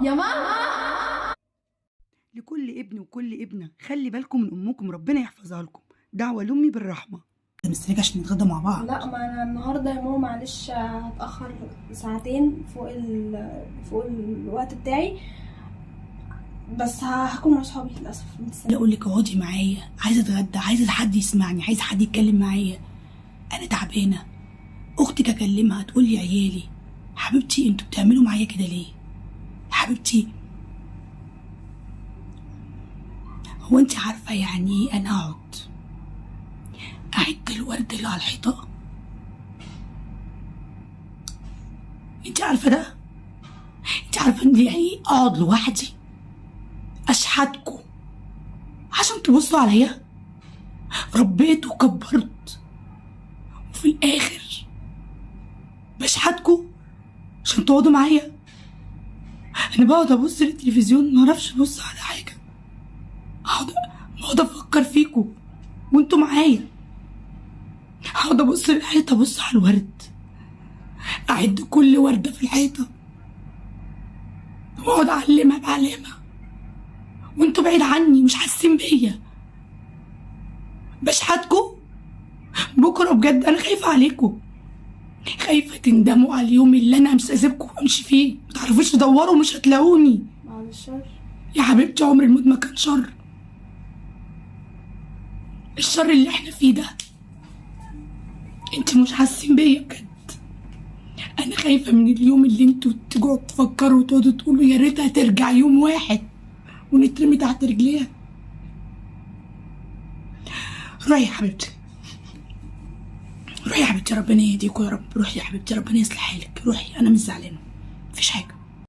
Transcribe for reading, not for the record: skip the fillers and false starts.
يا ماما. لكل ابن وكل ابنة خلي بالكم من أمكم، ربنا يحفظها لكم. دعوة لأمي بالرحمة. ده مستنيك عشان نتغدى مع بعض. لا، ما انا النهارده يا ماما معلش هتاخر ساعتين فوق الوقت بتاعي، بس هكون مع صحابي للاسف. لا أقول لك اقعدي معايا، عايزة أتغدى، عايزة حد يسمعني، عايزة حد يتكلم معايا. أنا تعبانة. أختك أكلمها تقول لي عيالي. حبيبتي انتوا بتعملوا معايا كده ليه؟ حبيبتي هو انت عارفة يعني ايه انا اقعد اعد الورد اللي على الحيطة؟ انت عارفة ده؟ انت عارفة ان يعني ايه اقعد لوحدي اشحتكوا عشان تبصوا عليا؟ ربيت وكبرت وفي الاخر بشحتكوا عشان تقعدوا معايا؟ انا بقعد ابص للتلفزيون معرفش ابص على حاجة، اقعد افكر فيكوا وانتوا معايا، اقعد ابص للحيطة، ابص على الورد، اعد كل وردة في الحيطة واقعد اعلمها بعلامة وانتوا بعيد عني مش حاسين بيا. بشحتكوا بكرة بجد، انا خايفة عليكوا، خايفة تندموا على اليوم اللي انا مش هسيبكوا وامشي فيه، متعرفوش تدوروا مش هتلاقوني. بعد الشر يا حبيبتي عمر الموت ما كان شر، الشر اللي احنا فيه ده انتوا مش حاسين بيا بجد. انا خايفة من اليوم اللي انتوا تقعدوا تفكروا وتقعدوا تقولوا يا ريتها ترجع يوم واحد ونترمي تحت رجليها. روحي يا حبيبتي، روحي يا حبيبتي، ربنا يهديكوا يا رب. روحي يا حبيبتي، ربنا يصلح حالك، روحي، انا مش زعلانة.